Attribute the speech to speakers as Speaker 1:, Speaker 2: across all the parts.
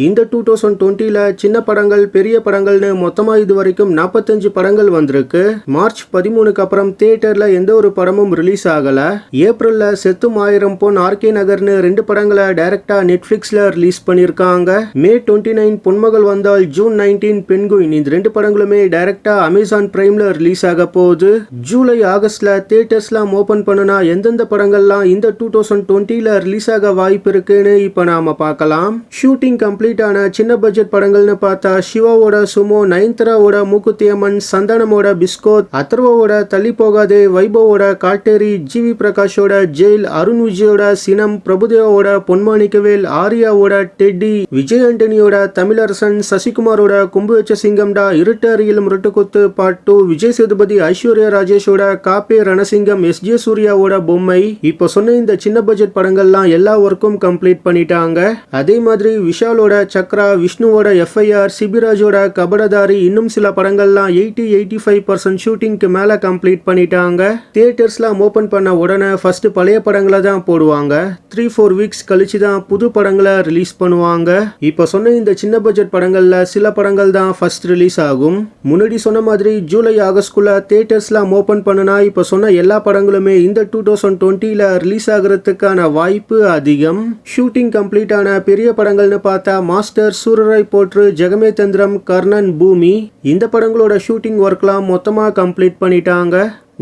Speaker 1: இந்த 2020ல சின்ன படங்கள் பெரிய படங்கள்னு மொத்தமா இது வரைக்கும் 45 படங்கள் வந்திருக்கு. மார்ச் 13க்கு அப்புறம் தியேட்டர்ல எந்த ஒரு படமும் ரிலீஸ் ஆகல. ஏப்ரல்ல செத்தும் 1000 பொன் ஆர்கே நகர்னு 2 படங்களை டைரக்டா நெட்ஃபிளிக்ஸ்ல ரிலீஸ் பண்ணிருக்காங்க. மே 29 பொன்மகள் வந்தால், ஜூன் 19 பென்குயின், இந்த 2 படங்களுமே டைரக்டா அமேசான் பிரைம்ல ரிலீஸ் ஆக போகுது. ஜூலை ஆகஸ்ட்ல தியேட்டர்ஸ்லாம் ஓபன் பண்ணுனா எந்தெந்த படங்கள்லாம் இந்த 2020ல ரிலீஸ் ஆக வாய்ப்பு இருக்குன்னு இப்ப நாம பார்க்கலாம். ஷூட்டிங் கம்ப்ளீட் ஆன சின்ன பட்ஜெட் படங்கள்னு பார்த்தா சிவாவோட சுமோ, நயன்தாராவோட மூக்குத்தி அம்மன், சந்தானமோட பிஸ்கோத், அதர்வாவோட தள்ளி போகாதே, வைபவோட காட்டேரி, ஜிவி பிரகாஷோட ஜெயில், அருண் விஜயோட சினம், பிரபுதேவாவோட பொன்மாணிக்கவேல், ஆர்யாவோட டெட்டி, விஜய் ஆண்டனியோட தமிழரசன், சசிகுமாரோட கும்பு வச்ச சிங்கம்டா, இருட்டு அறையில் முரட்டுக்குத்து பார்ட் 2, விஜய் சேதுபதி ஐஸ்வர்யா ராஜேஷோட காப்பே ரணசிங்கம், எஸ்.ஜே. சூர்யாவோட பொம்மை. இப்போ சொன்ன இந்த சின்ன பட்ஜெட் படங்கள்லாம் எல்லா ஒர்க்கும் கம்ப்ளீட் பண்ணிட்டாங்க. அதே மாதிரி விஷாலோட சக்ரா, விஷ்ணுவோட எஃப்ஐஆர், சிபிராஜோட கபடதாரி, இன்னும் சில படங்கள்லாம் 80-85% ஷூட்டிங்க்கு மேல கம்ப்ளீட் பண்ணிட்டாங்க. தியேட்டர்ஸ்லாம் ஓபன் பண்ண உடனே ஃபர்ஸ்ட் பழைய படங்களை தான் போடுவாங்க. 3-4 வீக்ஸ் கழிச்சு தான் புது படங்களை ரிலீஸ் பண்ணுவாங்க. இப்போ சொன்ன இந்த சின்ன பட்ஜெட் படங்கள்ல சில படங்கள் தான் ஃபர்ஸ்ட் ரிலீஸ் ஆகும். முன்னாடி சொன்ன மாதிரி ஜூலை ஆகஸ்ட்குள்ள தியேட்டர்ஸ்லாம் ஓபன் பண்ணுனா இப்போ சொன்ன எல்லா படங்களுமே இந்த 2020ல ரிலீஸ் ஆகிறதுக்கான வாய்ப்பு அதிகம். ஷூட்டிங் கம்ப்ளீட் ஆன பெரிய படங்கள்னு பார்த்தா மாஸ்டர், சூரரை போற்று, ஜெகமே தந்திரம், கர்ணன், பூமி, இந்த படங்களோட ஷூட்டிங் ஒர்க்லாம் மொத்தமா கம்ப்ளீட் பண்ணிட்டாங்க.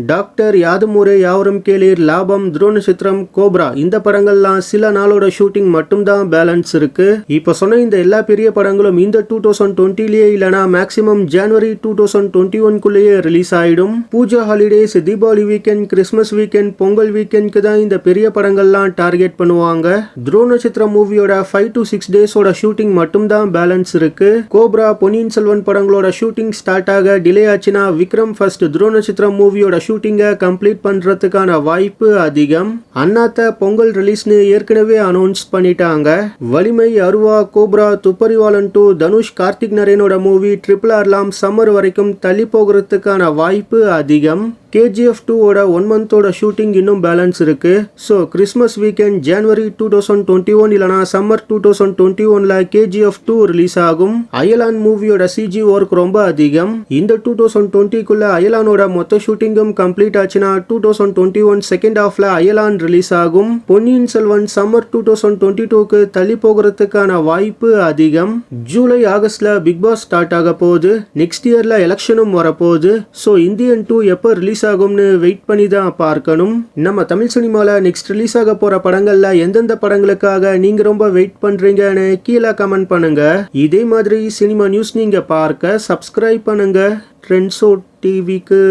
Speaker 1: டாக்டர், யாதுமூரே யாவரும் கேளீர், லாபம், துரோணசித்திரம், கோப்ரா, இந்த படங்கள்லாம் சில நாளோட ஷூட்டிங் மட்டும்தான் பேலன்ஸ் இருக்கு. இப்போ சொன்ன இந்த எல்லா பெரிய படங்களும் இந்த 2020லயே இல்லனா மேக்ஸிமம் ஜனவரி 2021குள்ளேயே ரிலீஸ் ஆயிடும். Puja holidays, Deepavali weekend, Christmas weekend, Pongal வீக்கெண்ட்க்கு தான் இந்த பெரிய படங்கள்லாம் டார்கெட் பண்ணுவாங்க. துரோணசித்திரம் மூவியோட 5 to 6 டேஸோட ஷூட்டிங் மட்டும்தான் பேலன்ஸ் இருக்கு. கோப்ரா, பொன்னியின் செல்வன் படங்களோட ஷூட்டிங் ஸ்டார்ட் ஆக டிலே ஆச்சுன்னா விக்ரம் ஃபர்ஸ்ட் துரோணசித்திரம் மூவியோட ஷூட்டிங்கை கம்ப்ளீட் பண்றதுக்கான வாய்ப்பு அதிகம். அண்ணாத்த பொங்கல் ரிலீஸ்னு ஏற்கனவே அனௌன்ஸ் பண்ணிட்டாங்க. வலிமை, அருவா, கோப்ரா, துப்பறிவாளன் 2, தனுஷ், கார்த்திக் நரேனோட மூவி ட்ரிபிள் ஆர்லாம் சம்மர் வரைக்கும் தள்ளி போகிறதுக்கான வாய்ப்பு அதிகம். KGF 2ஓட 1 மந்தோட ஷூட்டிங் இன்னும் பேலன்ஸ் இருக்கு. ஸோ கிறிஸ்மஸ் வீக்கெண்ட் ஜனவரி 2021 இல்லனா சம்மர் 2021ல KGF 2 ரிலீஸ் ஆகும். அயலான் மூவியோட CG ஒர்க் ரொம்ப அதிகம். இந்த 2020குள்ள அயலானோட மொத்த ஷூட்டிங்கும் கம்ப்ளீட் ஆச்சுன்னா 2021 செகண்ட் ஹாஃப்ல அயலான் ரிலீஸ் ஆகும். பொன்னியின் செல்வன் சம்மர் 2022க்கு தள்ளி போகிறதுக்கான வாய்ப்பு அதிகம். ஜூலை ஆகஸ்ட்ல பிக் பாஸ் ஸ்டார்ட் ஆக போகுது. நெக்ஸ்ட் இயர்ல எலெக்ஷனும் வரப்போகுது. ஸோ இந்தியன் 2 எப்போ ரிலீஸ் ஆகும்னு வெயிட் பண்ணி தான் பார்க்கணும். நம்ம தமிழ் சினிமால நெக்ஸ்ட் ரிலீஸ் ஆக போற படங்கள்ல எந்தெந்த படங்களுக்காக நீங்க ரொம்ப வெயிட் பண்றீங்கன்னு கீழே கமெண்ட் பண்ணுங்க. இதே மாதிரி சினிமா நியூஸ் நீங்க பார்க்க சப்ஸ்கிரைப் பண்ணுங்க ட்ரெண்ட்ஸோ டிவிக்கு.